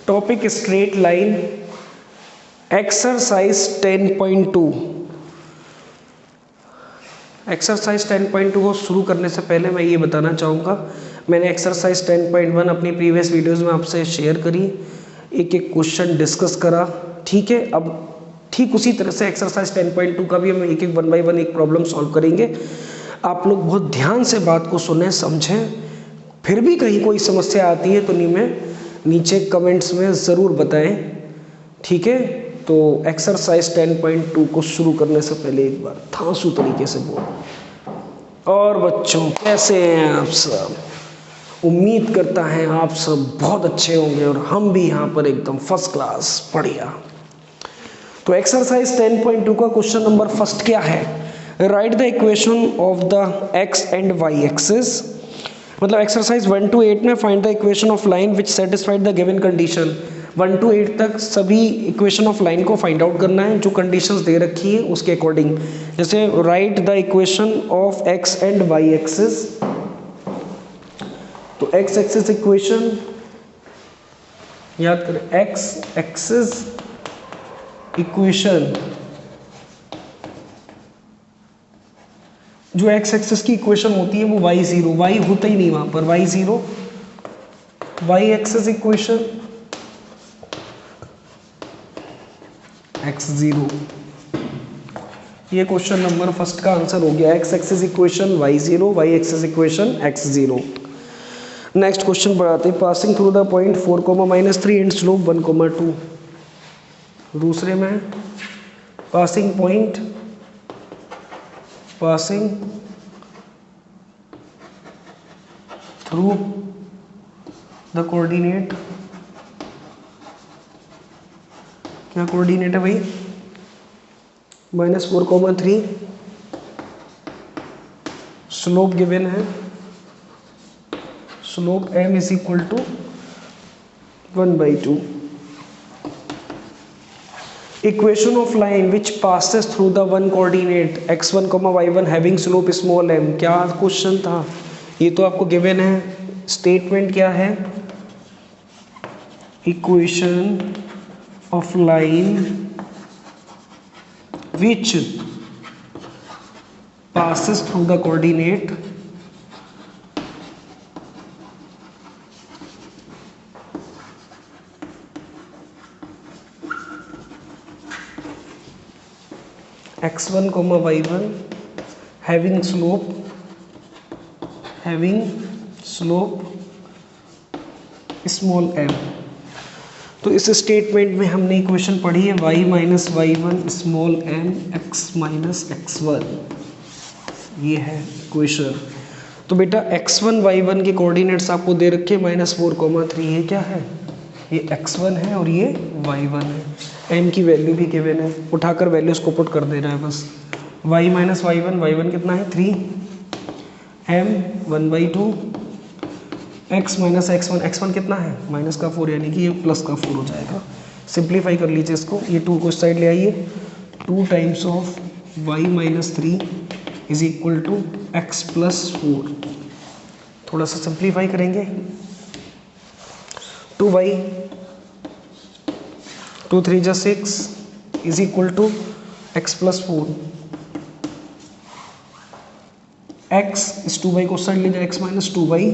Topic straight line, exercise 10.2। Exercise 10.2 को शुरू करने से पहले मैं ये बताना चाहूँगा, मैंने एक्सरसाइज 10.1 अपनी प्रीवियस वीडियोस में आपसे शेयर करी, एक एक क्वेश्चन डिस्कस करा, ठीक है। अब ठीक उसी तरह से एक्सरसाइज 10.2 का भी हम एक एक 1 बाय 1 एक प्रॉब्लम सॉल्व करेंगे। आप लोग बहुत ध्यान से बात को सुने, समझें। फिर भी कहीं कोई समस्या आती है तो नीचे कमेंट्स में ज़रूर बताएं, ठीक है। तो एक्सरसाइज 10.2 को शुरू करने से पहले एक बार थांसू तरीके से बोलो। और बच्चों कैसे हैं आप सब? उम्मीद करता है आप सब बहुत अच्छे होंगे और हम भी यहाँ पर एकदम फर्स्ट क्लास, बढ़िया। तो एक्सरसाइज 10.2 का क्वेश्चन नंबर फर्स्ट क्या है? Write the equation of the x and y axis. मतलब एक्सरसाइज 1 to 8 में find the equation of line which satisfied the given condition. 1 to 8 तक सभी इक्वेशन ऑफ लाइन को फाइंड आउट करना है जो कंडीशंस दे रखी है उसके अकॉर्डिंग। जैसे write the equation of x and y axis, तो एक्स एक्सिस इक्वेशन याद करें, एक्स एक्सिस इक्वेशन, जो एक्स एक्सिस की इक्वेशन होती है वो वाई जीरो, वाई होता ही नहीं वहां पर, y zero, y axis equation x zero. ये क्वेश्चन नंबर फर्स्ट का आंसर हो गया, x axis equation y zero, y axis equation x zero. Next question बढ़ाते हैं, passing through the point 4,-3 and slope 1,2। दूसरे में passing point, passing through the coordinate, क्या coordinate है भाई? -4,3, स्लोप गिवन है, slope m is equal to 1/2। Equation of line which passes through the one coordinate x1, y1 having slope small m। क्या question था? ये तो आपको गिवन है। स्टेटमेंट क्या है? Equation of line which passes through the coordinate x1, y1 having slope small m। तो इस स्टेटमेंट में हमने इक्वेशन पढ़ी है y minus y1 small m x minus x1, ये है इक्वेशन। तो बेटा x1 y1 के कोऑर्डिनेट्स आपको दे रखे -4,3, ये क्या है? ये x1 है और ये y1 है। m की वैल्यू भी गिवन है, उठाकर वैल्यूज को पुट कर दे रहा है बस। y माइनस y1, y1 कितना है? 3, m 1/2, x minus x1, x1 कितना है? -4, यानी कि ये +4 हो जाएगा। सिंप्लीफाई कर लीजिए इसको, ये 2 को इस साइड ले आइए, 2 times of y minus 3 is equal to x plus 4। थोड़ा सा सिंप्लीफाई करेंगे, 2y 2 3 जा 6 is equal to x plus 4। x इस 2y को साइड ले जाए, x माइनस 2y,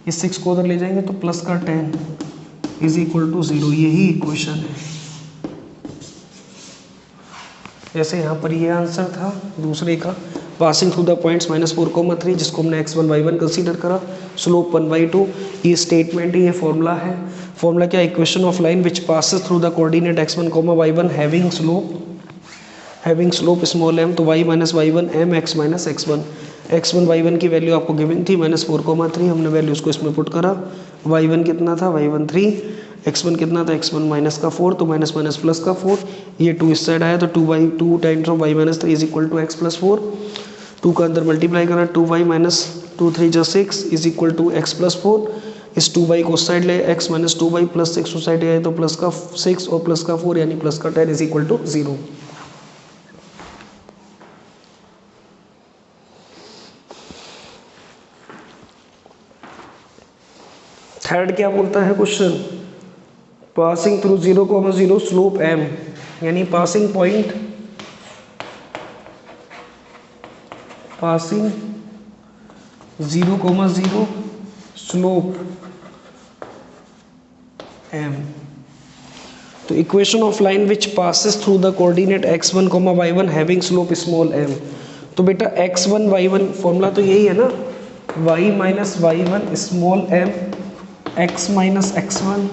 इस 6 को उधर ले जाएंगे तो प्लस का 10 इज इक्वल टू 0। यही इक्वेशन है। जैसे यहाँ पर ये आंसर था दूसरे का, पासिंग थ्रू द पॉइंट्स -4,3, जिसको हमने x1 y1 कंसीडर करा, स्लोप 1/2। ये स्टेटमेंट, ये फॉर्मूला है। फॉर्मूला क्या? Equation of line which passes through the coordinate x1, y1 having slope small m। तो y minus y1 m x minus x1, x1 y1 की value आपको given थी -4,3, हमने वैल्यूज को इसमें पुट करा। y1 कितना था? y1 3, x1 कितना था? x1 माइनस का 4, तो माइनस माइनस प्लस का 4, ये 2 इस साइड आया तो 2 times of y minus 3 is equal to x plus 4। 2 का अंदर मल्टीप्लाई करा, 2y माइनस 2 3 जा 6 is equal to x plus 4। इस 2y को उस साइड ले, x माइनस 2y प्लस 6 उस साइड आए तो प्लस का 6 और प्लस का 4 यानी प्लस का 10 इज इक्वल टू 0। थर्ड क्या बोलता है question? Passing through 0,0 slope m, यानी passing point, passing 0,0 slope m। तो equation of line which passes through the coordinate x1, y1 having slope small m। तो बेटा x1 y1 फॉर्मूला तो यही है ना, y minus y1 small m, x minus x1।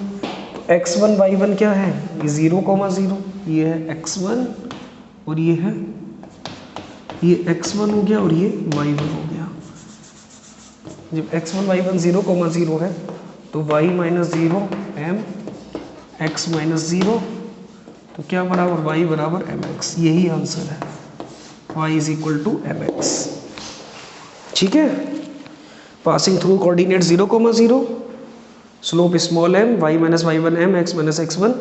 x1 y1 क्या है, ये 0,0, ये है x1 और ये है, ये x1 हो गया और ये y1 हो गया। जब x1 y1 0,0 है तो y minus 0 m, x minus 0, तो क्या बराबर y बराबर mx। यही आंसर है, y is equal to mx। ठीक है, passing through coordinate 0,0 slope small m, y minus y1 m, x minus x1,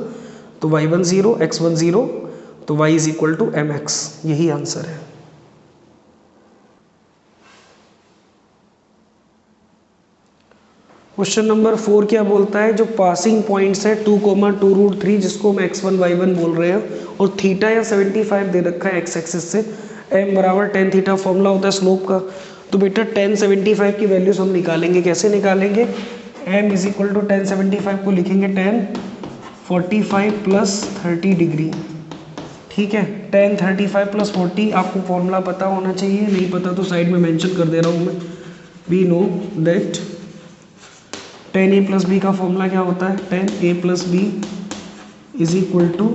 तो y1 0, x1 0, तो y is equal to mx। यही आंसर है। क्वेश्चन नंबर 4 क्या बोलता है, जो पासिंग पॉइंट्स है 2,2√3 जिसको हम x1 y1 बोल रहे हैं और थीटा या 75 दे रखा है x एक्सिस से, m बराबर tan थीटा फॉर्मूला होता है स्लोप का। तो बेटा tan 75 की वैल्यूज हम निकालेंगे, कैसे निकालेंगे, m is equal to tan 75 को लिखेंगे tan 45 प्लस 30 डिग्री। ठीक है, tan 35 प्लस 40 आपको फॉर्मूला पता होना चाहिए, नहीं पता तो साइड में मेंशन कर दे रहा हूँ मैं। We know that tan a plus b का फॉर्मूला क्या होता है, tan a plus b is equal to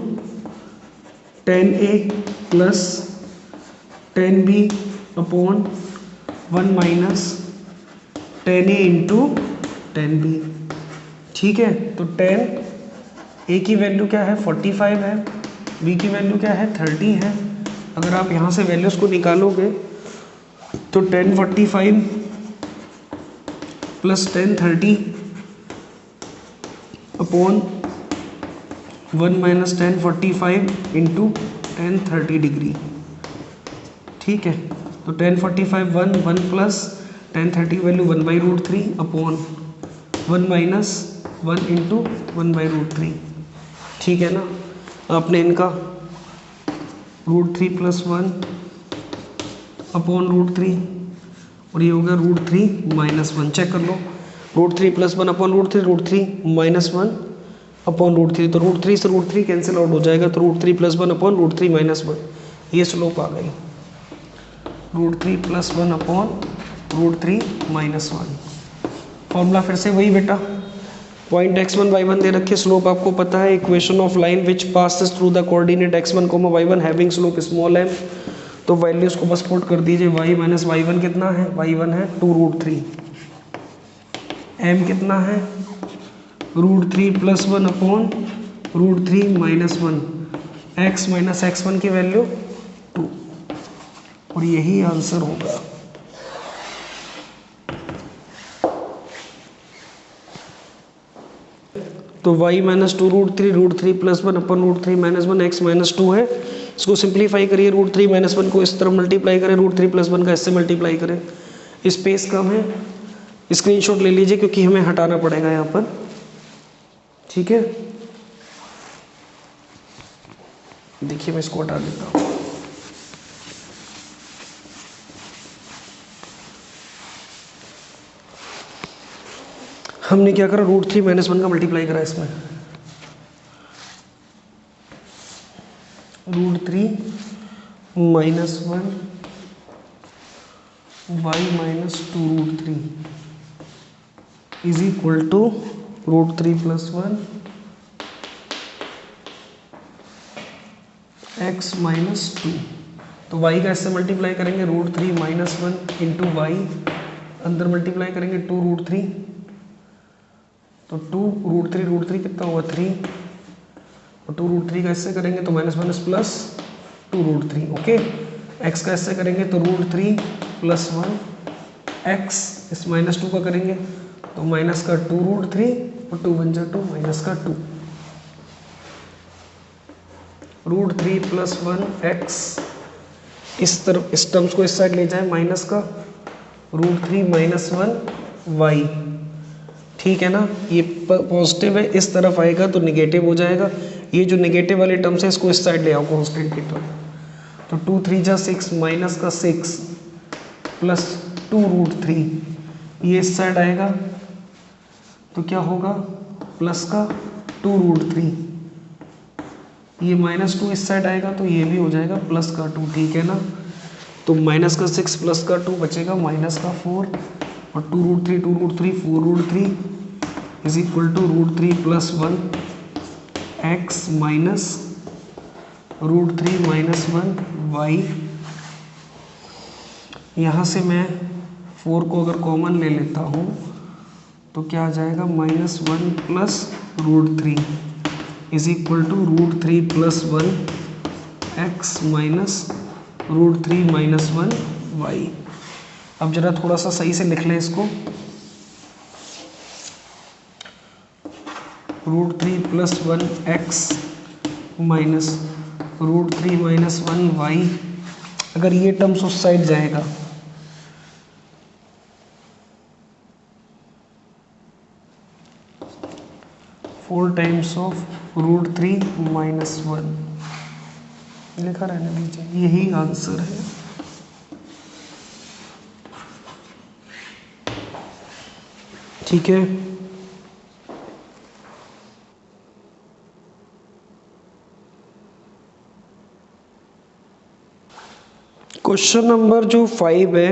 tan a plus tan b upon 1 minus tan a into tan b। ठीक है, तो tan a की वैल्यू क्या है 45 है, b की वैल्यू क्या है 30 है। अगर आप यहाँ से वैल्यूज़ को निकालोगे तो tan 45 plus tan 30 upon 1 minus tan 45 into tan 30 degree. ठीक है, तो tan 45 1 plus tan 30 value 1/√3 upon 1 minus 1 into 1/√3। ठीक है ना, आपने इनका √3 प्लस 1 अपॉन √3 और ये हो गया √3 माइनस 1। चेक कर लो, √3 प्लस 1 अपॉन √3 माइनस 1 अपॉन √3, तो √3 से √3 कैंसिल आउट हो जाएगा, तो √3 प्लस 1 अपॉन √3 माइनस 1, ये स्लोप आ गई, √3 प्लस 1 अपॉन √3 माइनस 1। फॉर्मूला फिर से वही बेटा, पॉइंट x1 y1 दे रखे, स्लोप आपको पता है, equation of line which passes through the coordinate x1, y1 having slope small m। तो वैल्यूज़ को बस पुट कर दीजिए, y माइनस y1 कितना है, y1 है 2√3, m कितना है √3 plus 1 upon √3 minus 1, x minus x1 की वैल्यू 2, और यही आंसर होगा। तो y माइनस 2√3 प्लस 1 अपन √3 माइनस 1, x माइनस 2 है। इसको सिंप्लीफाई करिए, √3 माइनस 1 को इस तरफ मल्टीप्लाई करें, √3 प्लस 1 का इससे मल्टीप्लाई करें। स्पेस कम है, स्क्रीनशॉट ले लीजिए क्योंकि हमें हटाना पड़ेगा यहाँ पर। ठीक है, देखिए मैं इसको हटा देता हूँ। हमने क्या करा, √3 माइनस 1 का मल्टीप्लाई करा इसमें, √3 minus 1 y minus 2√3 is equal to √3 plus 1 x minus 2। तो y का इससे मल्टीप्लाई करेंगे, √3 माइनस 1 इंटू वाई, अंदर मल्टीप्लाई करेंगे 2√3, तो 2√3 कितना हुआ 3, और 2√3 का इससे करेंगे तो minus minus plus 2√3। Okay, x का इससे करेंगे तो √3 प्लस 1, x इस माइनस 2 का करेंगे तो माइनस का 2√3 और 2 बन जाए 2, माइनस का 2, √3 प्लस 1 x, इस तरफ इस टर्म्स को इस साइड ले जाए, माइनस का √3 माइनस 1 y ठीक है ना, ये पॉजिटिव है, इस तरफ आएगा तो निगेटिव हो जाएगा। ये जो निगेटिव वाले टर्म्स है इसको इस साइड ले आओ कांस्टेंट की टर्म। तो 2 3 जा 6 माइनस का 6 प्लस 2√3 ये इस साइड आएगा तो क्या होगा प्लस का 2√3, ये -2 इस साइड आएगा तो ये भी हो जाएगा प्लस का 2, ठीक है ना। तो माइनस का 6 प्लस का 2 बचेगा माइनस का 4 और 2√3 4√3 is equal to √3 + 1 x minus √3 - 1 y। यहाँ से मैं 4 को अगर कॉमन ले लेता हूँ तो क्या आ जाएगा -1 + √3 is equal to √3 + 1 x minus √3 - 1 y। अब जरा थोड़ा सा सही से लिख लें इसको, √3 + 1 x माइनस √3 - 1 y। अगर ये टर्म्स उस साइड जाएगा फोर टाइम्स ऑफ √3 - 1 लिखा रहने दीजिए, यही आंसर है। ठीक है, क्वेश्चन नंबर जो 5 है,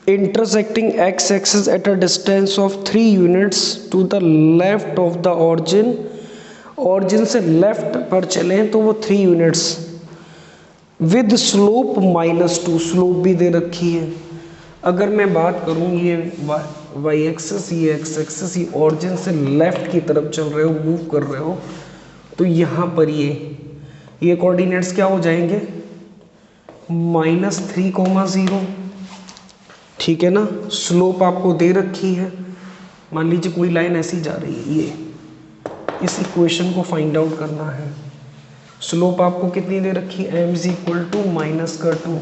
intersecting x axis at a distance of 3 units to the left of the origin. Origin से लेफ्ट पर चलें तो वो 3 यूनिट्स विद स्लोप -2, स्लोप भी दे रखी है। अगर मैं बात करूं ये y एक्सिस, ये x एक्सिस, ये ऑरिजिन से लेफ्ट की तरफ चल रहे हो, मूव कर रहे हो, तो यहाँ पर ये कोऑर्डिनेट्स क्या हो जाएंगे -3,0, ठीक है ना। स्लोप आपको दे रखी है, मान लीजिए कोई लाइन ऐसी जा रही है, ये इस इक्वेशन को फाइंड आउट करना है। स्लोप आपको कितनी दे रखी है m = -2,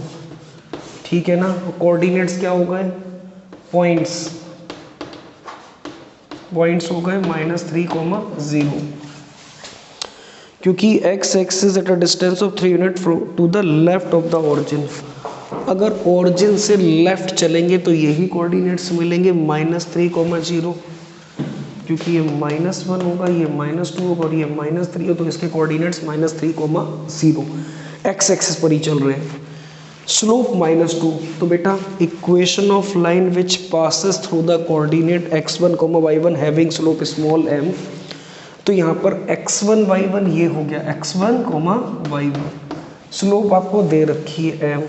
ठीक है ना। कोऑर्डिनेट्स क्या हो गए पॉइंट्स हो गए -3,0, क्योंकि x axis at a distance of 3 unit to the left of the origin. अगर ऑरिजिन से लेफ्ट चलेंगे तो यही कोऑर्डिनेट्स मिलेंगे -3,0, क्योंकि ये -1 होगा, ये -2 होगा और ये -3 हो, तो इसके कोऑर्डिनेट्स -3,0 x एक्सिस पर ही चल रहे हैं। स्लोप -2, तो बेटा equation of line which passes through the coordinate x1, y1 having slope small m। तो यहाँ पर x1 y1 ये हो गया x1, y1, स्लोप आपको दे रखी है m,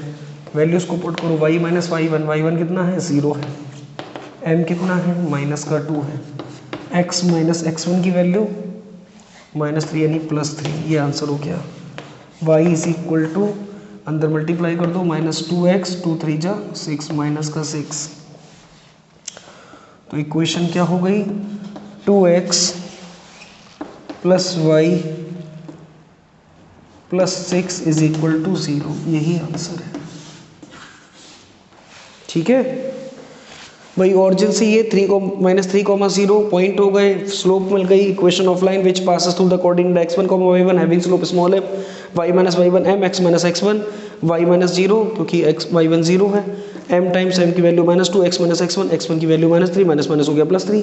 वैल्यूज को पुट करो, y - y1, y1 कितना है 0 है, m कितना है -2 है, x - x1 की वैल्यू -3 यानी +3, ये आंसर हो गया। y इज इक्वल टू, अंदर मल्टीप्लाई कर दो, -2x 2 3 जा 6 -6, तो इक्वेशन क्या हो गई 2x + y + 6 is equal to 0, यही आंसर है। ठीक है भाई, ऑरिजिन से ये -3,0 पॉइंट हो गए, स्लोप मिल गई, equation of line which passes through the coordinate x1, y1 having slope small m, y - y1 m, x - x1 y - 0, क्योंकि y1 0 है, m टाइम्स m की वैल्यू -2, x - x1, x1 की value -3, minus हो गया +3,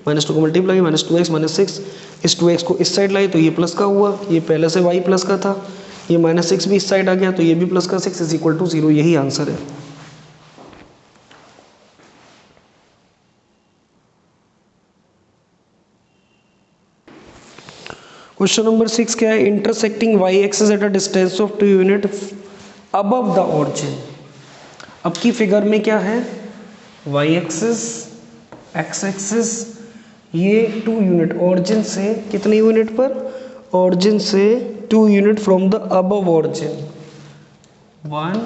-2 को multiply, -2x - 6, इस 2x को इस साइड लाई तो ये प्लस का हुआ, ये पहले से y प्लस का था, ये -6 भी इस साइड आ गया तो ये भी प्लस का 6 इज इक्वल टू 0, यही आंसर है। क्वेश्चन नंबर 6 क्या है, intersecting y axis at a distance of 2 unit above the origin. अब की फिगर में क्या है, y एक्सिस, x एक्सिस, ये 2 यूनिट ऑरिजिन से कितने यूनिट पर, ऑरिजिन से 2 unit from the above origin 1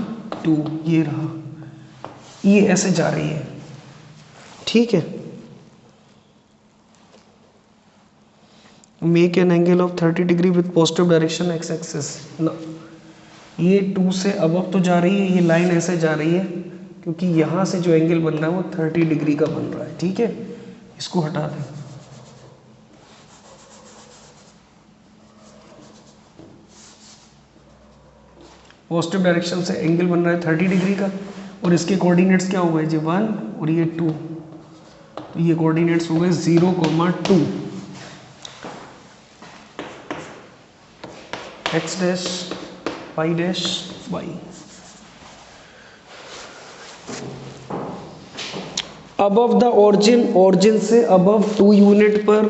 2, ये रहा, ये ऐसे जा रही है, ठीक है। Make an angle of 30 degree with positive direction x axis. ये 2 से अबव तो जा रही है, ये लाइन ऐसे जा रही है, क्योंकि यहाँ से जो एंगल बन रहा है वो 30 डिग्री का बन रहा है, ठीक है। इसको हटा दें। पॉजिटिव डायरेक्शन से एंगल बन रहा है 30 डिग्री का, और इसके कोऑर्डिनेट्स क्या हो गए जी 1 और ये 2, तो ये कोऑर्डिनेट्स हो गए 0,2, x dash y dash y। Above the origin से अबव 2 यूनिट पर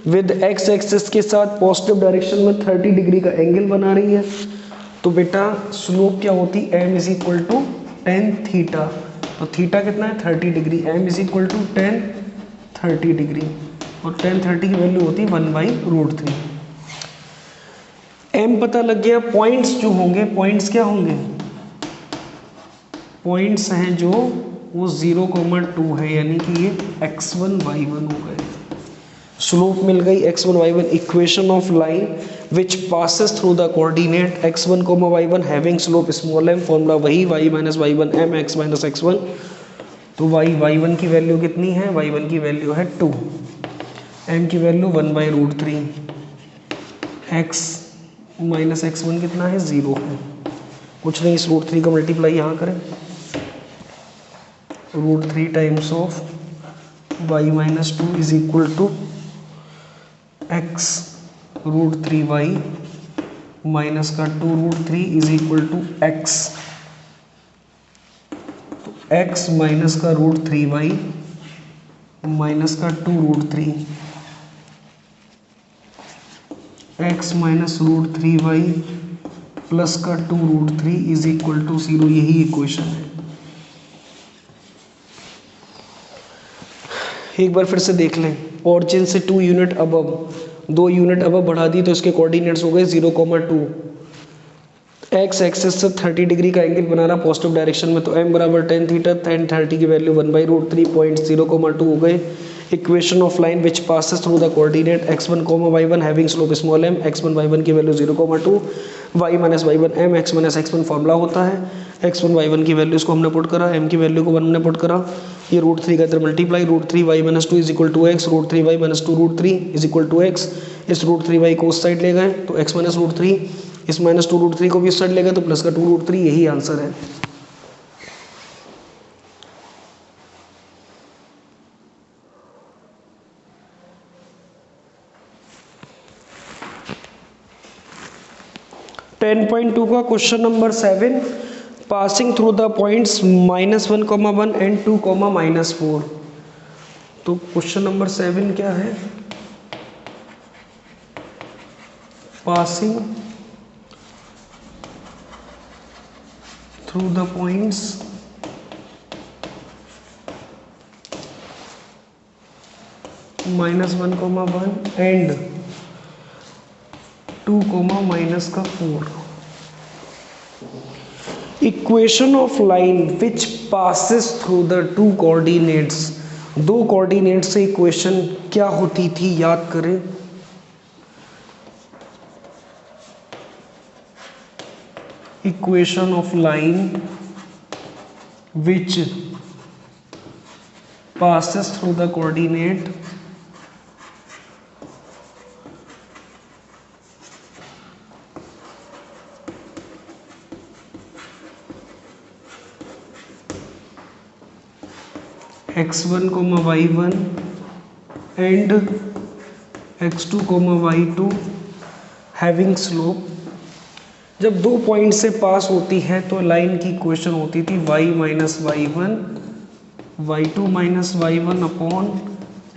विद x एक्सिस के साथ पॉजिटिव डायरेक्शन में 30 डिग्री का एंगल बना रही है, तो बेटा स्लोप क्या होती m is equal to ten theta. तो थीटा कितना है 30 degree, m is equal to 30 degree, और 30 की वैल्यू होती है 1/√3। m पता लग गया। पॉइंट्स जो होंगे, पॉइंट्स क्या होंगे, पॉइंट्स हैं जो वो 0,2 है, यानी कि ये x1 y1 हो गए। स्लोप मिल गई x1 y1। Equation of line which passes through the coordinate x1, y1 having slope small m, formula वही y minus y1 m x minus x1। तो y1 की वैल्यू कितनी है, y1 की वैल्यू है 2, m की वैल्यू 1/√3, x माइनस x1 कितना है 0 है। कुछ नहीं, इस √3 का मल्टीप्लाई यहाँ करें, √3 times of y minus 2 is equal to x √3y minus का 2√3 इज इक्वल टू x, तो x माइनस का √3y माइनस का 2√3, x माइनस √3y प्लस का 2√3 इज इक्वल टू 0। यही इक्वेशन है। एक बार फिर से देख लें। ऑरिजिन से 2 यूनिट अबव, 2 यूनिट अबव बढ़ा दी, तो इसके कोऑर्डिनेट्स हो गए 0,2। एक्स एक्सिस से 30 डिग्री का एंगल बना रहा पॉजिटिव डायरेक्शन में, तो m बराबर टेन थीटा, टेन 30 की वैल्यू 1/√3 पॉइंट 0,2 हो गए। Equation of line which passes through the coordinate x1, y1 having slope small m, x1 y1 की value 0,2, y minus y1 m, x minus x1 formula होता है। x1 y1 की value इसको हमने put करा, m की वैल्यू को 1 हमने पुट करा, ये √3 का इधर multiply, √3y minus 2 is equal to x, √3y minus 2√3 is equal to x। इस √3y को उस साइड ले गए तो x माइनस √3, इस माइनस 2√3 को भी उस साइड ले गए तो प्लस का 2√3। यही आंसर है। (10.2) का question number 7, passing through the points -1,1 and 2, -4। तो क्वेश्चन नंबर 7 क्या है, passing through the points -1,1 and 2, -4। Equation of line which passes through the 2 coordinates, 2 coordinate से इक्वेशन क्या होती थी, याद करें। Equation of line which passes through the coordinate x1, y1 and x2, y2 having slope. जब 2 point से पास होती है तो लाइन की इक्वेशन होती थी y minus y1, y2 minus y1 upon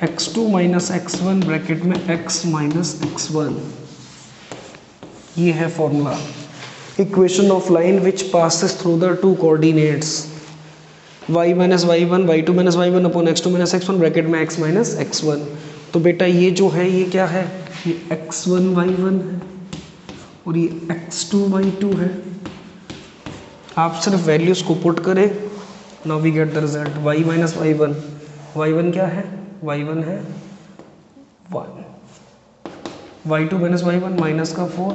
x2 minus x1 bracket में x माइनस x1। ये है formula. Equation of line which passes through the 2 coordinates y minus y1, y2 minus y1 upon x2 minus x1 bracket में x minus x1। तो बेटा ये जो है ये क्या है, ये x1 y1 है और ये x2 y2 है। आप सिर्फ वैल्यूज को पुट करें, now we get the result. y minus y1, y1 क्या है, y1 है 1, y2 माइनस y1 माइनस का 4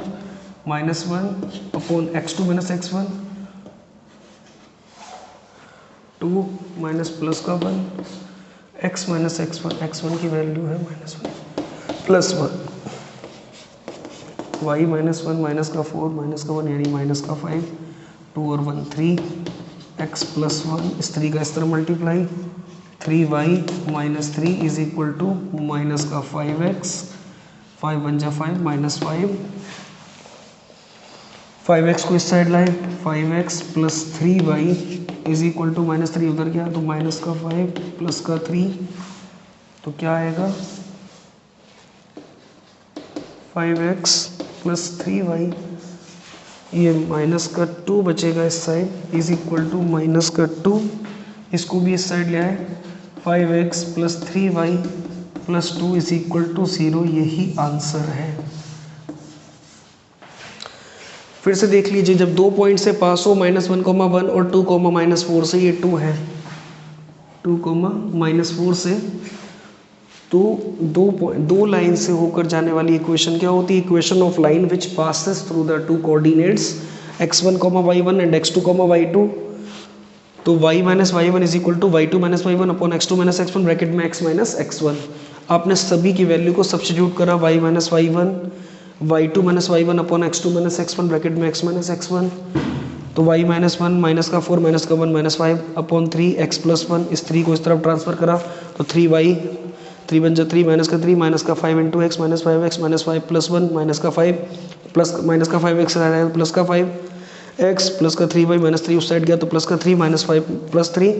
minus 1 upon x2 minus x1 2 minus plus का 1, x माइनस x1 की वैल्यू है -1 +1, y -1 माइनस का 4 माइनस का 1 यानी माइनस का 5, 2 और 1 3, x +1 इस 3 का इस तरह multiply, 3y -3 is equal to minus का 5x, 5 1 जा 5 -5, 5x को इस साइड लाए, 5x + 3y is equal to -3 उधर गया तो माइनस का 5 प्लस का 3, तो क्या आएगा 5x + 3y, ये माइनस का 2 बचेगा इस side is equal to minus का 2, इसको भी इस साइड ले आए, 5x + 3y + 2 is equal to 0, यही आंसर है। फिर से देख लीजिए, जब 2 पॉइंट से पास हो -1,1 और 2, -4 से, ये 2 है, 2, -4 से, तो दो लाइन से होकर जाने वाली इक्वेशन क्या होती है? Equation of line which passes through the 2 coordinates x1, y1 and x2, y2, तो y - y1 is equal to y2 - y1 upon x2 - x1 bracket में x - x1। आपने सभी की वैल्यू को सब्स्टिट्यूट करा, y - y1, y2 - y1 upon x2 - x1 bracket में x - x1, तो y - 1 minus का 4 माइनस का 1 -5 अपॉन 3 x + 1, इस 3 को इस तरफ ट्रांसफर करा तो 3y, 3 1 जा 3 माइनस का 3 माइनस का 5 × x -5x -5 + 1 माइनस का 5 प्लस माइनस का 5x आया प्लस का 5x प्लस का 3y -3 उस साइड गया तो प्लस का 3 -5 + 3,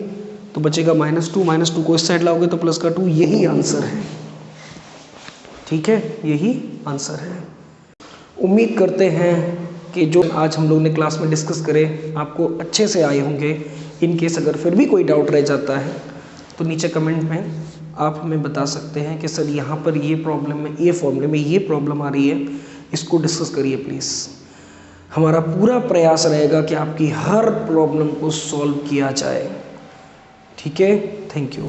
तो बचेगा -2 को इस साइड लाओगे तो प्लस का 2, यही आंसर है। ठीक है, यही आंसर है। उम्मीद करते हैं कि जो आज हम लोग ने क्लास में डिस्कस करे आपको अच्छे से आए होंगे। इन केस अगर फिर भी कोई डाउट रह जाता है तो नीचे कमेंट में आप हमें बता सकते हैं कि सर यहाँ पर ये प्रॉब्लम में, ये फॉर्मूले में ये प्रॉब्लम आ रही है, इसको डिस्कस करिए प्लीज़। हमारा पूरा प्रयास रहेगा कि आपकी हर प्रॉब्लम को सॉल्व किया जाए। ठीक है, थैंक यू।